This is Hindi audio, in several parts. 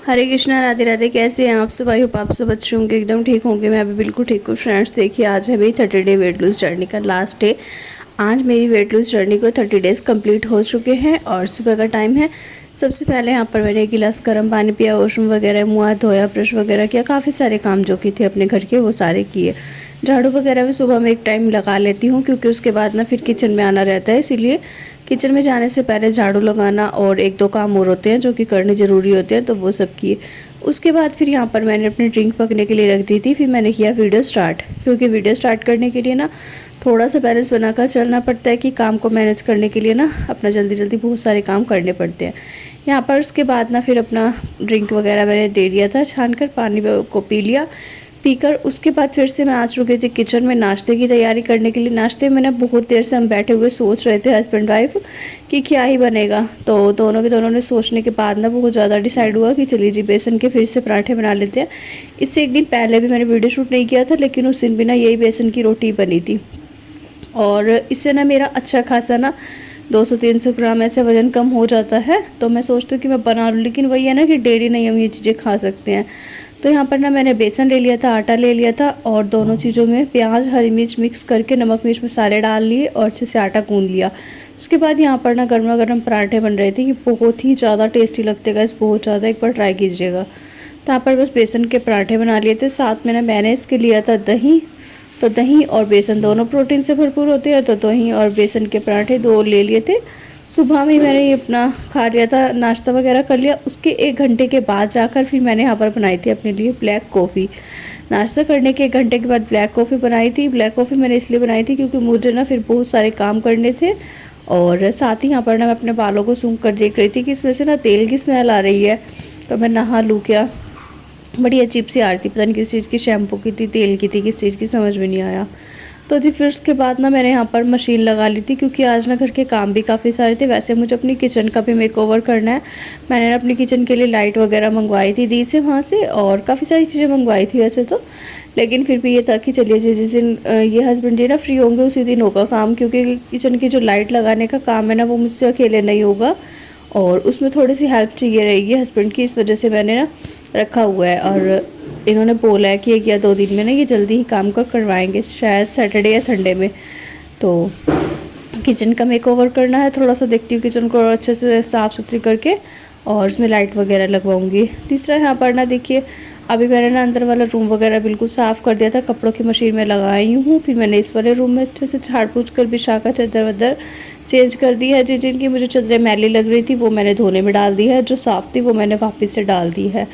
हरे कृष्णा, राधे राधे। कैसे हैं आप सब? आई होप आप सब अच्छे होंगे, एकदम ठीक होंगे। मैं भी बिल्कुल ठीक हूँ। फ्रेंड्स देखिए, आज है मेरी 30 डे वेट लूज़ जर्नी का लास्ट डे। आज मेरी वेट लूज़ जर्नी को 30 डेज़ कंप्लीट हो चुके हैं और सुबह का टाइम है। सबसे पहले यहाँ पर मैंने एक गिलास गर्म पानी पिया, वॉशरूम वगैरह, मुँह हाथ धोया, ब्रश वगैरह किया। काफ़ी सारे काम जो कि थे अपने घर के वो सारे किए। झाड़ू वगैरह में सुबह में एक टाइम लगा लेती हूँ क्योंकि उसके बाद ना फिर किचन में आना रहता है, इसीलिए किचन में जाने से पहले झाड़ू लगाना और एक दो काम और होते हैं जो कि करने ज़रूरी होते हैं, तो वो सब किए। उसके बाद फिर यहाँ पर मैंने अपनी ड्रिंक पकने के लिए रख दी थी। फिर मैंने किया वीडियो स्टार्ट, क्योंकि वीडियो स्टार्ट करने के लिए ना थोड़ा सा बैलेंस बनाकर चलना पड़ता है कि काम को मैनेज करने के लिए ना अपना जल्दी जल्दी बहुत सारे काम करने पड़ते हैं यहाँ पर। उसके बाद ना फिर अपना ड्रिंक वगैरह मैंने दे दिया था, छान कर पानी को पी लिया। पीकर उसके बाद फिर से मैं आ चुकी थी किचन में नाश्ते की तैयारी करने के लिए। नाश्ते में ना बहुत देर से हम बैठे हुए सोच रहे थे हस्बैंड वाइफ कि क्या ही बनेगा, तो दोनों ने सोचने के बाद ना बहुत ज़्यादा डिसाइड हुआ कि चलिए जी बेसन के फिर से पराठे बना लेते हैं। इससे एक दिन पहले भी मैंने वीडियो शूट नहीं किया था, लेकिन उस दिन भी ना यही बेसन की रोटी बनी थी और इससे ना मेरा अच्छा खासा ना 200-300 ग्राम ऐसे वज़न कम हो जाता है। तो मैं सोचती हूँ कि मैं बना लूँ, लेकिन वही है ना कि डेली नहीं हम ये चीज़ें खा सकते हैं। तो यहाँ पर ना मैंने बेसन ले लिया था, आटा ले लिया था और दोनों चीज़ों में प्याज हरी मिर्च मिक्स करके नमक मिर्च मसाले डाल लिए और अच्छे से आटा गूंद लिया। उसके बाद यहाँ पर ना गर्मा गर्म पराठे बन रहे थे, कि बहुत ही ज़्यादा टेस्टी लगते गाइस, बहुत ज़्यादा, एक बार ट्राई कीजिएगा। तो यहाँ पर बस बेसन के पराठे बना लिए थे। साथ में ना मैंने इसके लिया था दही, तो दही और बेसन दोनों प्रोटीन से भरपूर होते हैं, तो दही और बेसन के पराठे दो ले लिए थे। सुबह में मैंने ये अपना खा लिया था, नाश्ता वगैरह कर लिया। उसके 1 घंटे के बाद जाकर फिर मैंने यहाँ पर बनाई थी अपने लिए ब्लैक कॉफ़ी। नाश्ता करने के 1 घंटे के बाद ब्लैक कॉफ़ी बनाई थी। ब्लैक कॉफ़ी मैंने इसलिए बनाई थी क्योंकि मुझे ना फिर बहुत सारे काम करने थे और साथ ही यहाँ पर ना मैं अपने बालों को सूंघ कर देख रही थी कि इसमें से ना तेल की स्मेल आ रही है। तो मैं नहा लूँ क्या, बड़ी अजीब सी आ रही थी, पता नहीं किस चीज़ की, शैम्पू की थी, तेल की थी, किस चीज़ की समझ में नहीं आया। तो जी फिर उसके बाद ना मैंने यहाँ पर मशीन लगा ली थी, क्योंकि आज ना घर के काम भी काफ़ी सारे थे। वैसे मुझे अपनी किचन का भी मेकओवर करना है। मैंने अपनी किचन के लिए लाइट वगैरह मंगवाई थी दी से वहाँ से, और काफ़ी सारी चीज़ें मंगवाई थी वैसे तो, लेकिन फिर भी ये था कि चलिए जी जिस दिन ये हस्बैंड जी ना फ्री होंगे उसी दिन होगा काम, क्योंकि किचन की जो लाइट लगाने का काम है ना वो मुझसे अकेले नहीं होगा और उसमें थोड़ी सी हेल्प चाहिए रहेगी हस्बैंड की। इस वजह से मैंने ना रखा हुआ है और इन्होंने बोला है कि 1 या 2 दिन में ना ये जल्दी ही काम कर करवाएंगे, शायद सैटरडे या संडे में। तो किचन का मेकओवर करना है, थोड़ा सा देखती हूँ किचन को अच्छे से साफ़ सुथरी करके और उसमें लाइट वगैरह लगवाऊंगी। तीसरा यहाँ पर ना देखिए, अभी मैंने ना अंदर वाला रूम वगैरह बिल्कुल साफ़ कर दिया था, कपड़ों की मशीन में लगाई हूँ। फिर मैंने इस वाले रूम में अच्छे से झाड़ पूछ कर बिछा कर चादर वदर चेंज कर दी है। जिनकी मुझे चादरें मैली लग रही थी वो मैंने धोने में डाल दी है, जो साफ़ थी वो मैंने वापस से डाल दी है।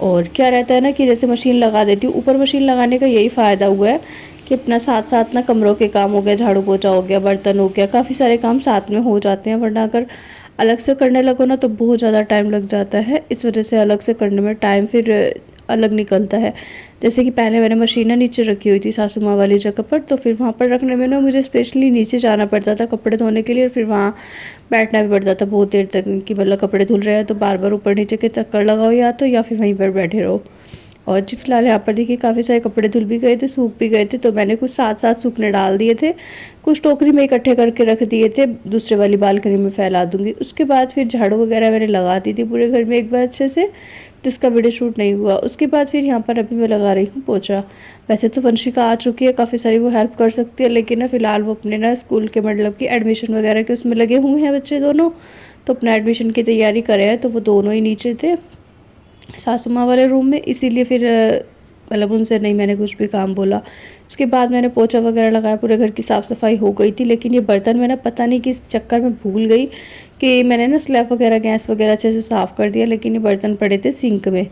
और क्या रहता है ना कि जैसे मशीन लगा देती हूँ, ऊपर मशीन लगाने का यही फ़ायदा हुआ है कि अपना साथ साथ ना कमरों के काम हो गया, झाड़ू पोछा हो गया, बर्तन हो गया, काफ़ी सारे काम साथ में हो जाते हैं। वरना अगर अलग से करने लगो ना तो बहुत ज़्यादा टाइम लग जाता है। इस वजह से अलग से करने में टाइम फिर अलग निकलता है। जैसे कि पहले मैंने मशीन ना नीचे रखी हुई थी सासू माँ वाली जगह पर, तो फिर वहाँ पर रखने में ना मुझे स्पेशली नीचे जाना पड़ता था कपड़े धोने के लिए, और फिर वहाँ बैठना भी पड़ता था बहुत देर तक, कि मतलब कपड़े धुल रहे हैं तो बार बार ऊपर नीचे के चक्कर लगाओ या फिर वहीं पर बैठे रहो। और जी फिलहाल यहाँ पर देखिए काफ़ी सारे कपड़े धुल भी गए थे, सूख भी गए थे, तो मैंने कुछ साथ साथ सूखने डाल दिए थे, कुछ टोकरी में इकट्ठे करके रख दिए थे, दूसरे वाली बालकनी में फैला दूंगी। उसके बाद फिर झाड़ू वगैरह मैंने लगा दी थी पूरे घर में एक बार अच्छे से, जिसका वीडियो शूट नहीं हुआ। उसके बाद फिर यहाँ पर अभी मैं लगा रही हूँ पोछा। वैसे तो वंशिका आ चुकी है, काफ़ी सारी वो हेल्प कर सकती है, लेकिन ना फिलहाल वो अपने ना स्कूल के मतलब कि एडमिशन वगैरह के उसमें लगे हुए हैं बच्चे दोनों, तो अपना एडमिशन की तैयारी करे हैं। तो वो दोनों ही नीचे थे सासू माँ वाले रूम में, इसीलिए फिर मतलब उनसे नहीं मैंने कुछ भी काम बोला। उसके बाद मैंने पोछा वगैरह लगाया, पूरे घर की साफ़ सफाई हो गई थी। लेकिन ये बर्तन मैंने पता नहीं किस चक्कर में भूल गई कि मैंने ना स्लैब वगैरह गैस वगैरह अच्छे से साफ़ कर दिया, लेकिन ये बर्तन पड़े थे सिंक में।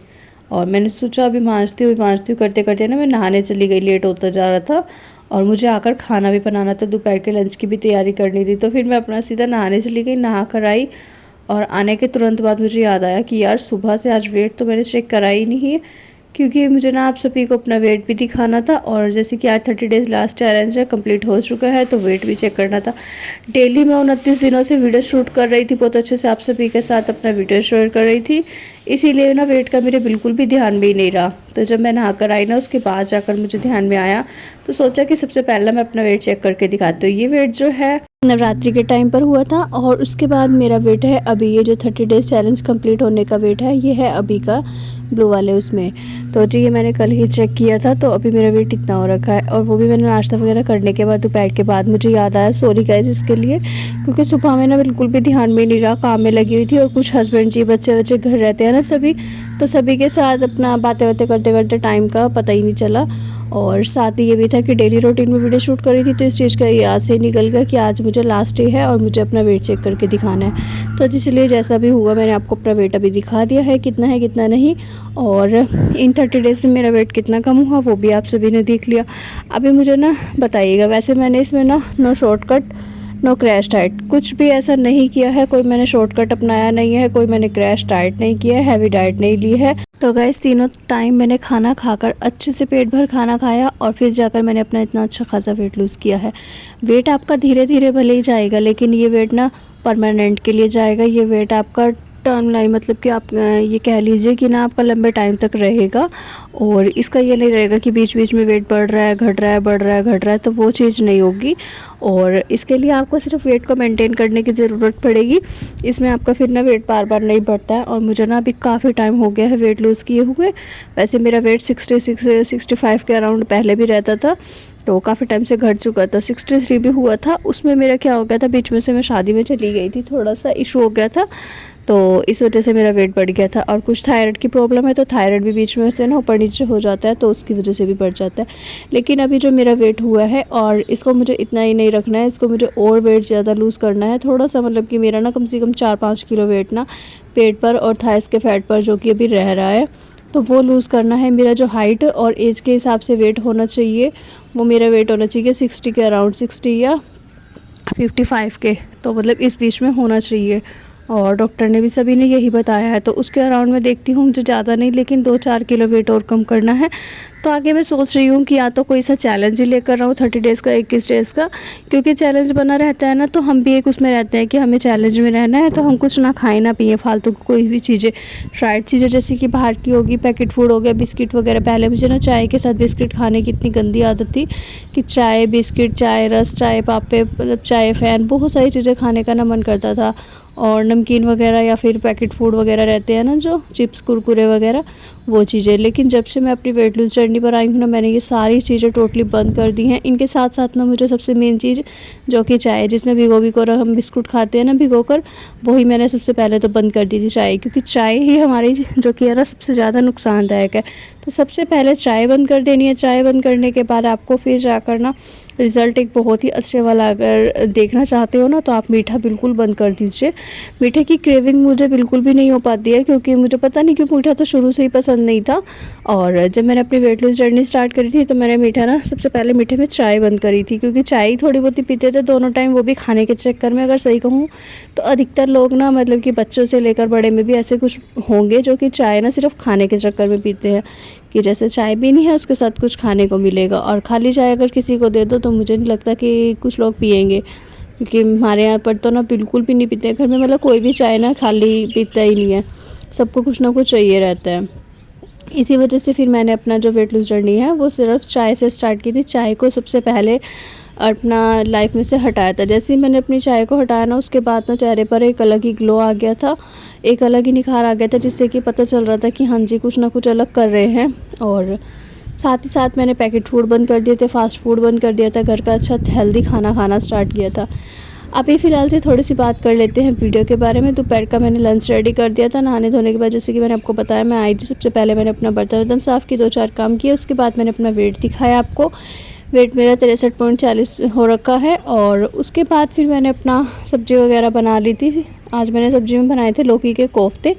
और मैंने सोचा अभी मांजती हूँ करते करते ना मैं नहाने चली गई, लेट होता जा रहा था और मुझे आकर खाना भी बनाना था, दोपहर के लंच की भी तैयारी करनी थी। तो फिर मैं अपना सीधा नहाने चली गई, नहा कर आई और आने के तुरंत बाद मुझे याद आया कि यार सुबह से आज वेट तो मैंने चेक करा ही नहीं है, क्योंकि मुझे ना आप सभी को अपना वेट भी दिखाना था। और जैसे कि आज 30 डेज़ लास्ट चैलेंज है, कंप्लीट हो चुका है, तो वेट भी चेक करना था। डेली मैं 29 दिनों से वीडियो शूट कर रही थी, बहुत अच्छे से आप सभी के साथ अपना वीडियो शेयर कर रही थी, इसीलिए ना वेट का मेरे बिल्कुल भी ध्यान भी नहीं रहा। तो जब मैं नहा कर आई ना, उसके बाद जाकर मुझे ध्यान में आया, तो सोचा कि सबसे पहला मैं अपना वेट चेक करके दिखाती हूँ। ये वेट जो है नवरात्रि के टाइम पर हुआ था, और उसके बाद मेरा वेट है अभी, ये जो 30 डेज़ चैलेंज कंप्लीट होने का वेट है, ये है अभी का ब्लू वाले उसमें। तो जी ये मैंने कल ही चेक किया था, तो अभी मेरा वेट इतना हो रखा है। और वो भी मैंने नाश्ता वगैरह करने के बाद, दोपहर के बाद मुझे याद आया, सॉरी गाइस इसके लिए, क्योंकि सुबह में ना बिल्कुल भी ध्यान में नहीं रहा, काम में लगी हुई थी। और कुछ हस्बैंड जी बच्चे घर रहते हैं ना सभी, तो सभी के साथ अपना बातें करते करते टाइम का पता ही नहीं चला। और साथ ही ये भी था कि डेली रूटीन में वीडियो शूट कर रही थी, तो इस चीज़ का याद से निकल गया कि आज मुझे लास्ट डे है और मुझे अपना वेट चेक करके दिखाना है। तो इसलिए जैसा भी हुआ, मैंने आपको अपना वेट अभी दिखा दिया है कितना नहीं। और इन 30 डेज़ में मेरा वेट कितना कम हुआ वो भी आप सभी ने देख लिया। अभी मुझे ना बताइएगा, वैसे मैंने इसमें ना no shortcut no crash diet, कुछ भी ऐसा नहीं किया है, कोई मैंने शॉर्टकट अपनाया नहीं है, कोई मैंने क्रैश डाइट नहीं किया है, हैवी डाइट नहीं ली है। तो गाइस तीनों टाइम मैंने खाना खाकर अच्छे से पेट भर खाना खाया, और फिर जाकर मैंने अपना इतना अच्छा खासा वेट लूज़ किया है। वेट आपका धीरे धीरे भले ही जाएगा, लेकिन ये वेट ना परमानेंट के लिए जाएगा। ये वेट आपका टर्म लाइन, मतलब कि आप ये कह लीजिए कि ना आपका लंबे टाइम तक रहेगा। और इसका ये नहीं रहेगा कि बीच बीच में वेट बढ़ रहा है, घट रहा है, बढ़ रहा है, घट रहा है, तो वो चीज़ नहीं होगी। और इसके लिए आपको सिर्फ वेट को मेंटेन करने की ज़रूरत पड़ेगी। इसमें आपका फिर ना वेट बार बार नहीं बढ़ता है। और मुझे ना अभी काफ़ी टाइम हो गया है वेट लूज़ किए हुए। वैसे मेरा वेट 66-65 के अराउंड पहले भी रहता था, तो काफ़ी टाइम से घट चुका था। 63 भी हुआ था। उसमें मेरा क्या हो गया था, बीच में से मैं शादी में चली गई थी, थोड़ा सा इशू हो गया था, तो इस वजह से मेरा वेट बढ़ गया था। और कुछ थायराइड की प्रॉब्लम है, तो थायराइड भी बीच में से ना ऊपर नीचे हो जाता है, तो उसकी वजह से भी बढ़ जाता है। लेकिन अभी जो मेरा वेट हुआ है, और इसको मुझे इतना ही नहीं रखना है, इसको मुझे और वेट ज़्यादा लूज़ करना है थोड़ा सा। मतलब कि मेरा ना कम से कम 4-5 किलो वेट ना पेट पर और थाइस के फैट पर जो कि अभी रह रहा है, तो वो लूज़ करना है। मेरा जो हाइट और एज के हिसाब से वेट होना चाहिए, वो मेरा वेट होना चाहिए 60 के अराउंड, 60 या 55 के, तो मतलब इस बीच में होना चाहिए। और डॉक्टर ने भी सभी ने यही बताया है, तो उसके अराउंड में देखती हूँ। मुझे ज़्यादा नहीं, लेकिन 2-4 किलो वेट और कम करना है। तो आगे मैं सोच रही हूँ कि या तो कोई सा चैलेंज ही लेकर रहूँ 30 डेज़ का, 21 डेज़ का, क्योंकि चैलेंज बना रहता है ना, तो हम भी एक उसमें रहते हैं कि हमें चैलेंज में रहना है। तो हम कुछ ना खाएं ना पिए फालतू को कोई भी चीज़ें, फ्राइड चीज़ें जैसे कि बाहर की होगी, पैकेट फूड हो गया, बिस्किट वगैरह। पहले मुझे ना चाय के साथ बिस्किट खाने की इतनी गंदी आदत थी कि चाय बिस्किट, चाय रस, चाय पापे, मतलब चाय फ़ैन, बहुत सारी चीज़ें खाने का ना मन करता था। और नमकीन वगैरह या फिर पैकेट फूड वगैरह रहते हैं ना, जो चिप्स कुरकुरे वगैरह, वो चीज़ें। लेकिन जब से मैं अपनी वेट लूज़ जर्नी पर आई हूँ ना, मैंने ये सारी चीज़ें टोटली बंद कर दी हैं। इनके साथ साथ ना मुझे सबसे मेन चीज़ जो कि चाय, जिसमें भिगो कर हम बिस्कुट खाते हैं ना भिगो कर, वही मैंने सबसे पहले तो बंद कर दी थी चाय, क्योंकि चाय ही हमारी जो कि है ना सबसे ज़्यादा नुकसानदायक है। तो सबसे पहले चाय बंद कर देनी है। चाय बंद करने के बाद आपको फिर जाकर ना रिज़ल्ट एक बहुत ही अच्छे वाला अगर देखना चाहते हो ना, तो आप मीठा बिल्कुल बंद कर दीजिए। मीठे की क्रेविंग मुझे बिल्कुल भी नहीं हो पाती है, क्योंकि मुझे पता नहीं क्यों मीठा तो शुरू से ही पसंद नहीं था। और जब मैंने अपनी वेट लूज़ जर्नी स्टार्ट करी थी, तो मैंने मीठा ना सबसे पहले मीठे में चाय बंद करी थी, क्योंकि चाय थोड़ी बहुत ही पीते थे दोनों टाइम, वो भी खाने के चक्कर में। अगर सही कहूँ तो अधिकतर लोग ना, मतलब कि बच्चों से लेकर बड़े में भी ऐसे कुछ होंगे जो कि चाय ना सिर्फ खाने के चक्कर में पीते हैं, कि जैसे चाय पीनी है उसके साथ कुछ खाने को मिलेगा। और खाली चाय अगर किसी को दे दो तो मुझे नहीं लगता कि कुछ लोग पियेंगे, क्योंकि हमारे यहाँ पर तो ना बिल्कुल भी नहीं पीते घर में। मतलब कोई भी चाय ना खाली पीता ही नहीं है, सबको कुछ ना कुछ चाहिए रहता है। इसी वजह से फिर मैंने अपना जो वेट लूज़ जर्नी है वो सिर्फ चाय से स्टार्ट की थी। चाय को सबसे पहले अपना लाइफ में से हटाया था। जैसे ही मैंने अपनी चाय को हटाया ना, उसके बाद ना चेहरे पर एक अलग ही ग्लो आ गया था, एक अलग ही निखार आ गया था, जिससे कि पता चल रहा था कि हाँ जी कुछ ना कुछ अलग कर रहे हैं। और साथ ही साथ मैंने पैकेट फूड बंद कर दिए थे, फास्ट फूड बंद कर दिया था, घर का अच्छा हेल्दी खाना खाना स्टार्ट किया था। अभी फ़िलहाल से थोड़ी सी बात कर लेते हैं वीडियो के बारे में। दोपहर का मैंने लंच रेडी कर दिया था। नहाने धोने के बाद जैसे कि मैंने आपको बताया, मैं आई थी, सबसे पहले मैंने अपना बर्तन साफ़ किए, 2-4 काम किए। उसके बाद मैंने अपना वेट दिखाया आपको। वेट मेरा 63.40 हो रखा है। और उसके बाद फिर मैंने अपना सब्ज़ी वगैरह बना ली थी। आज मैंने सब्ज़ी में बनाए थे लौकी के कोफ्ते,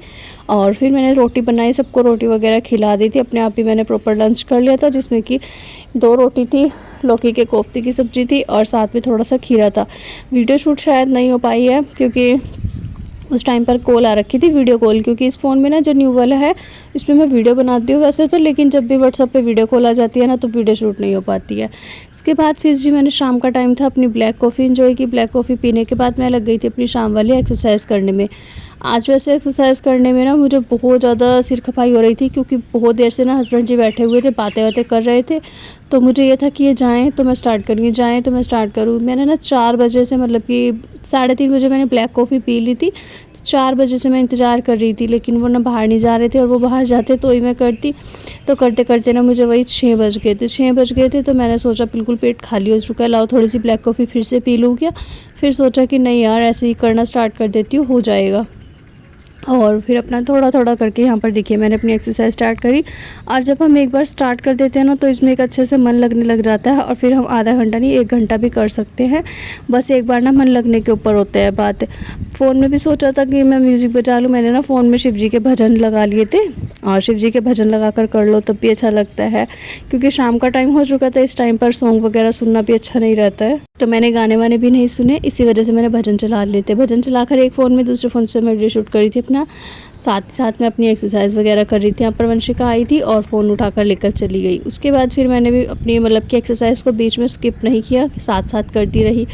और फिर मैंने रोटी बनाई, सबको रोटी वगैरह खिला दी थी। अपने आप ही मैंने प्रॉपर लंच कर लिया था, जिसमें कि 2 रोटी थी, लौकी के कोफ्ते की सब्ज़ी थी, और साथ में थोड़ा सा खीरा था। वीडियो शूट शायद नहीं हो पाई है, क्योंकि उस टाइम पर कॉल आ रखी थी, वीडियो कॉल, क्योंकि इस फ़ोन में ना जो न्यू वाला है इसमें मैं वीडियो बनाती हूँ वैसे तो, लेकिन जब भी व्हाट्सअप पे वीडियो कॉल आ जाती है ना तो वीडियो शूट नहीं हो पाती है। इसके बाद फिर जी मैंने शाम का टाइम था, अपनी ब्लैक कॉफ़ी इन्जॉय की। ब्लैक कॉफ़ी पीने के बाद मैं लग गई थी अपनी शाम वाली एक्सरसाइज करने में। आज वैसे एक्सरसाइज करने में ना मुझे बहुत ज़्यादा सिर खपाई हो रही थी, क्योंकि बहुत देर से ना हस्बैंड जी बैठे हुए थे, बातें बातें कर रहे थे। तो मुझे ये था कि ये जाएँ तो मैं स्टार्ट करूँ, जाएँ तो मैं स्टार्ट करूँ। मैंने ना 4 बजे से, मतलब कि 3:30 बजे मैंने ब्लैक कॉफ़ी पी ली थी। 4 बजे से मैं इंतज़ार कर रही थी, लेकिन वो ना बाहर नहीं जा रहे थे, और वो बाहर जाते तो ही मैं करती। तो करते करते ना मुझे वही 6 बज गए थे। 6 बज गए थे तो मैंने सोचा बिल्कुल पेट खाली हो चुका है, लाओ थोड़ी सी ब्लैक कॉफ़ी फिर से पी लूँ क्या। फिर सोचा कि नहीं यार, ऐसे ही करना स्टार्ट कर देती हूँ, हो जाएगा। और फिर अपना थोड़ा थोड़ा करके यहाँ पर देखिए मैंने अपनी एक्सरसाइज स्टार्ट करी। और जब हम एक बार स्टार्ट कर देते हैं ना तो इसमें एक अच्छे से मन लगने लग जाता है, और फिर हम आधा घंटा नहीं 1 घंटा भी कर सकते हैं। बस एक बार ना मन लगने के ऊपर होता है बात। फ़ोन में भी सोचा था कि मैं म्यूज़िक बजा लूँ, मैंने ना फ़ोन में शिव जी के भजन लगा लिए थे, और शिव जी के भजन लगा कर लो तब भी अच्छा लगता है, क्योंकि शाम का टाइम हो चुका था। इस टाइम पर सॉन्ग वगैरह सुनना भी अच्छा नहीं रहता है, तो मैंने गाने वाने भी नहीं सुने, इसी वजह से मैंने भजन चला लिए थे। भजन चलाकर एक फ़ोन में, दूसरे फ़ोन से मैं वीडियो शूट करी थी अपना, साथ में अपनी एक्सरसाइज वगैरह कर रही थी। यहाँ पर वंशिका आई थी और फ़ोन उठाकर लेकर चली गई। उसके बाद फिर मैंने भी अपनी मतलब कि एक्सरसाइज को बीच में स्किप नहीं किया, साथ करती रही।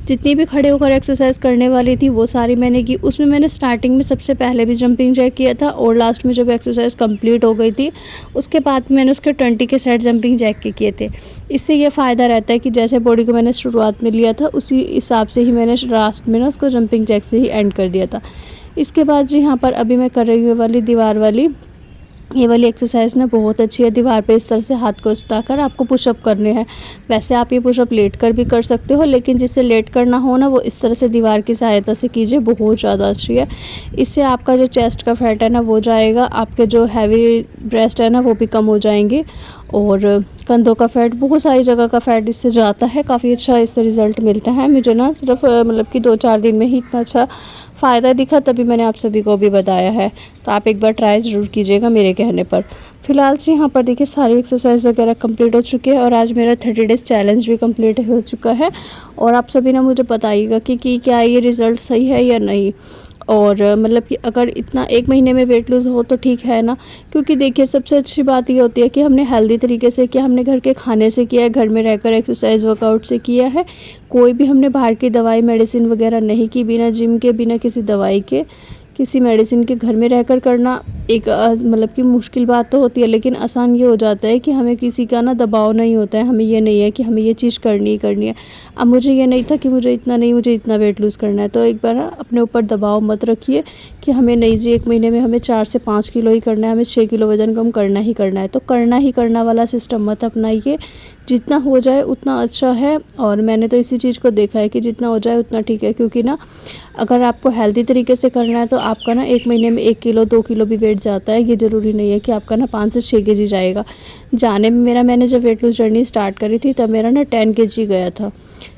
जितनी भी खड़े होकर एक्सरसाइज करने वाली थी वो सारी मैंने की। उसमें मैंने स्टार्टिंग में सबसे पहले भी जंपिंग जैक किया था, और लास्ट में जब एक्सरसाइज कंप्लीट हो गई थी उसके बाद मैंने उसके 20 के सेट जंपिंग जैक के किए थे। इससे ये फ़ायदा रहता है कि जैसे बॉडी को मैंने शुरुआत में लिया था उसी हिसाब से ही मैंने लास्ट में ना उसको जंपिंग जैक से ही एंड कर दिया था। इसके बाद जी यहाँ पर अभी मैं कर रही हूँ वाली दीवार वाली। ये वाली एक्सरसाइज ना बहुत अच्छी है। दीवार पे इस तरह से हाथ को उठाकर आपको पुशअप करने हैं। वैसे आप ये पुशअप लेट कर भी कर सकते हो, लेकिन जिससे लेट करना हो ना वो इस तरह से दीवार की सहायता से कीजिए, बहुत ज़्यादा अच्छी है। इससे आपका जो चेस्ट का फैट है ना वो जाएगा, आपके जो हैवी ब्रेस्ट है ना वो भी कम हो जाएंगे, और कंधों का फैट, बहुत सारी जगह का फैट इससे जाता है। काफ़ी अच्छा इससे रिज़ल्ट मिलता है। मुझे ना सिर्फ मतलब कि 2-4 दिन में ही इतना अच्छा फ़ायदा दिखा, तभी मैंने आप सभी को भी बताया है। तो आप एक बार ट्राई ज़रूर कीजिएगा मेरे कहने पर। फ़िलहाल से यहाँ पर देखिए सारी एक्सरसाइज वगैरह कंप्लीट हो चुकी है, और आज मेरा 30 डेज़ चैलेंज भी कंप्लीट हो चुका है। और आप सभी ना मुझे बताइएगा कि क्या ये रिज़ल्ट सही है या नहीं। और मतलब कि अगर इतना 1 महीने में वेट लूज़ हो तो ठीक है ना, क्योंकि देखिए सबसे अच्छी बात ये होती है कि हमने हेल्दी तरीके से किया, हमने घर के खाने से किया है, घर में रहकर एक्सरसाइज वर्कआउट से किया है। कोई भी हमने बाहर की दवाई मेडिसिन वगैरह नहीं की, बिना जिम के, बिना किसी दवाई के, किसी मेडिसिन के, घर में रहकर करना एक मतलब कि मुश्किल बात तो होती है, लेकिन आसान ये हो जाता है कि हमें किसी का ना दबाव नहीं होता है। हमें ये नहीं है कि हमें ये चीज़ करनी ही करनी है। अब मुझे ये नहीं था कि मुझे इतना नहीं, मुझे इतना वेट लूज़ करना है। तो एक बार अपने ऊपर दबाव मत रखिए कि हमें नहीं जी 1 महीने में हमें 4 से 5 किलो ही करना है, हमें 6 किलो वज़न कम करना ही करना है। तो करना ही करना वाला सिस्टम मत अपनाइए। जितना हो जाए उतना अच्छा है, और मैंने तो इसी चीज़ को देखा है कि जितना हो जाए उतना ठीक है। क्योंकि ना अगर आपको हेल्दी तरीके से करना है तो आपका ना 1 महीने में 1 किलो 2 किलो भी वेट जाता है। ये ज़रूरी नहीं है कि आपका ना 5 से 6 केजी जाएगा। जाने में मैंने जब वेट लूज़ जर्नी स्टार्ट करी थी तब मेरा ना 10 केजी गया था।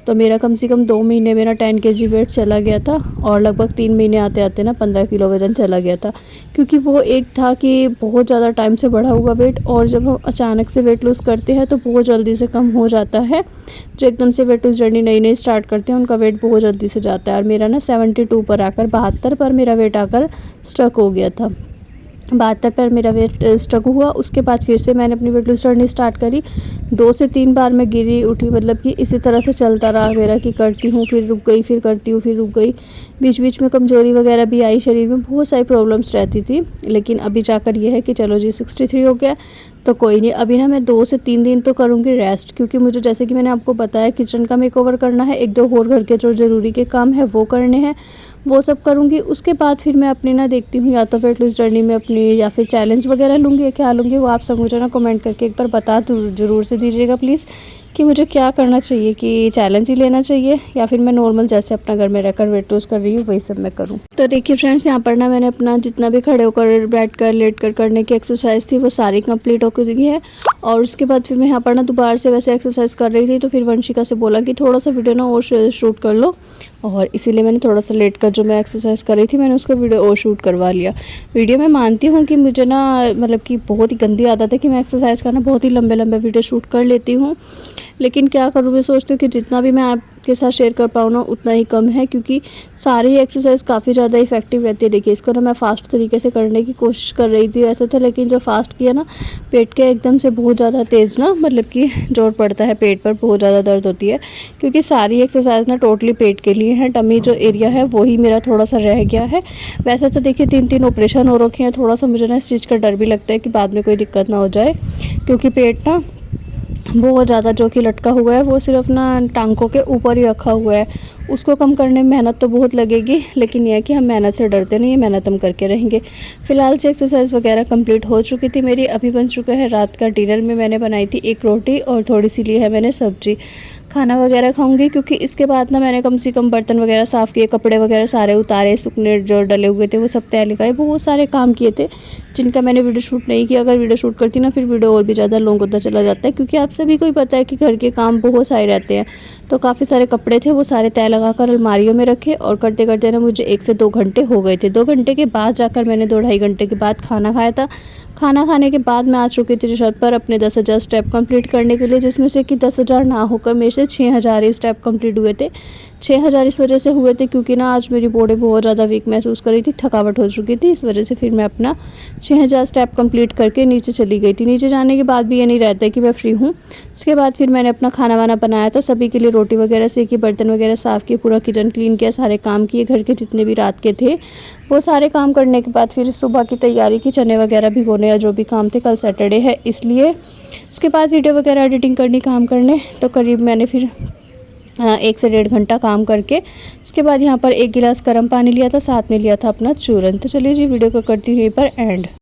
तो मेरा कम से कम 2 महीने मेरा 10 केजी वेट चला गया था, और लगभग 3 महीने आते आते ना 15 किलो वज़न चला गया था। क्योंकि वो एक था कि बहुत ज़्यादा टाइम से बढ़ा हुआ वेट, और जब हम अचानक से वेट लूज़ करते हैं तो बहुत जल्दी से कम हो जाता है। जो एकदम से वेट लूज़ जर्नी नई स्टार्ट करते हैं उनका वेट बहुत जल्दी से जाता है। और मेरा ना 72 पर आकर 72 पर मेरा वेट आकर स्टक हो गया था। 72 पर मेरा वेट स्टक हुआ। उसके बाद फिर से मैंने अपनी वेट लूज़ जर्नी स्टार्ट करी। 2 से 3 बार मैं गिरी उठी, मतलब कि इसी तरह से चलता रहा मेरा कि करती हूँ फिर रुक गई, फिर करती हूँ फिर रुक गई। बीच बीच में कमज़ोरी वगैरह भी आई, शरीर में बहुत सारी प्रॉब्लम्स रहती थी। लेकिन अभी जाकर ये है कि चलो जी 63 हो गया तो कोई नहीं। अभी ना मैं 2 से 3 दिन तो करूँगी रेस्ट, क्योंकि मुझे जैसे कि मैंने आपको बताया किचन का मेकओवर करना है, 1-2 और घर के जो ज़रूरी के काम है वो करने हैं, वो सब करूँगी। उसके बाद फिर मैं अपनी ना देखती हूँ या तो वेट लूज़ जर्नी में अपनी, या फिर चैलेंज वगैरह लूँगी या क्या लूँगी, वो आप सब मुझे ना कमेंट करके एक बार बता ज़रूर से दीजिएगा प्लीज़, कि मुझे क्या करना चाहिए, कि चैलेंज ही लेना चाहिए या फिर मैं नॉर्मल जैसे अपना घर में रहकर वेट लूज़ कर रही हूँ वही सब मैं करूँ। तो देखिए फ्रेंड्स, यहाँ पर ना मैंने अपना जितना भी खड़े होकर बैठ कर लेट कर करने की एक्सरसाइज थी वो सारी कंप्लीट हो गई है। और उसके बाद फिर मैं यहाँ पर ना दोबारा से वैसे एक्सरसाइज कर रही थी, तो फिर वंशिका से बोला कि थोड़ा सा वीडियो ना और शूट कर लो, और इसीलिए मैंने थोड़ा सा लेट कर जो मैं एक्सरसाइज कर रही थी मैंने उसका वीडियो और शूट करवा लिया। वीडियो मैं मानती हूँ कि मुझे ना मतलब कि बहुत ही गंदी आदत है कि मैं एक्सरसाइज का ना बहुत ही लंबे वीडियो शूट कर लेती हूँ, लेकिन क्या करूँ, मैं सोचती हूँ कि जितना भी मैं आपके साथ शेयर कर पाऊँ ना उतना ही कम है, क्योंकि सारी एक्सरसाइज काफ़ी ज़्यादा इफेक्टिव रहती है। देखिए इसको ना मैं फ़ास्ट तरीके से करने की कोशिश कर रही थी वैसे तो, लेकिन जो फास्ट किया ना पेट के एकदम से बहुत ज़्यादा तेज़ ना मतलब कि जोर पड़ता है, पेट पर बहुत ज़्यादा दर्द होती है, क्योंकि सारी एक्सरसाइज ना टोटली पेट के लिए है। टमी जो एरिया है वही मेरा थोड़ा सा रह गया है। वैसे तो देखिए 3 ऑपरेशन हो रखे हैं, थोड़ा सा मुझे ना इस चीज़ का डर भी लगता है कि बाद में कोई दिक्कत ना हो जाए, क्योंकि पेट ना बहुत ज़्यादा जो कि लटका हुआ है वो सिर्फ ना टांगों के ऊपर ही रखा हुआ है। उसको कम करने में मेहनत तो बहुत लगेगी, लेकिन यह है कि हम मेहनत से डरते नहीं है, मेहनत हम करके रहेंगे। फ़िलहाल से एक्सरसाइज वगैरह कंप्लीट हो चुकी थी मेरी। अभी बन चुका है रात का डिनर में मैंने बनाई थी 1 रोटी और थोड़ी सी ली है मैंने सब्जी। खाना वगैरह खाऊंगी, क्योंकि इसके बाद ना मैंने कम से कम बर्तन वगैरह साफ़ किए, कपड़े वगैरह सारे उतारे, सूखने जो डले हुए थे वो सब तय लगाए, बहुत सारे काम किए थे जिनका मैंने वीडियो शूट नहीं किया। अगर वीडियो शूट करती ना फिर वीडियो और भी ज़्यादा लॉन्ग होता चला जाता है, क्योंकि आप सभी को ही पता है कि घर के काम बहुत सारे रहते हैं। तो काफ़ी सारे कपड़े थे वो सारे तय लगाकर अलमारियों में रखे, और करते करते ना मुझे 1 से 2 घंटे हो गए थे। 2 घंटे के बाद जाकर मैंने 2-2.5 घंटे के बाद खाना खाया था। खाना खाने के बाद मैं आ चुकी थी छत पर अपने 10,000 स्टेप कंप्लीट करने के लिए, जिसमें से कि 10,000 ना होकर मेरे से 6,000 ही स्टेप कंप्लीट हुए थे। 6,000 इस वजह से हुए थे क्योंकि ना आज मेरी बॉडी बहुत ज़्यादा वीक महसूस कर रही थी, थकावट हो चुकी थी, इस वजह से फिर मैं अपना 6,000 स्टेप कंप्लीट करके नीचे चली गई थी। नीचे जाने के बाद भी ये नहीं रहता है कि मैं फ्री हूँ। उसके बाद फिर मैंने अपना खाना वाना बनाया था, सभी के लिए रोटी वगैरह सेकी, बर्तन वगैरह साफ़ किए, पूरा किचन क्लीन किया, सारे काम किए घर के जितने भी रात के थे वो सारे काम करने के बाद फिर सुबह की तैयारी की, चने वगैरह भिगोने या जो भी काम थे, कल सैटरडे है इसलिए। उसके बाद वीडियो वगैरह एडिटिंग करनी, काम करने, तो करीब मैंने फिर 1 से 1.5 घंटा काम करके उसके बाद यहाँ पर 1 गिलास गर्म पानी लिया था, साथ में लिया था अपना चूरन। तो चलिए जी वीडियो को करती हुई पर एंड।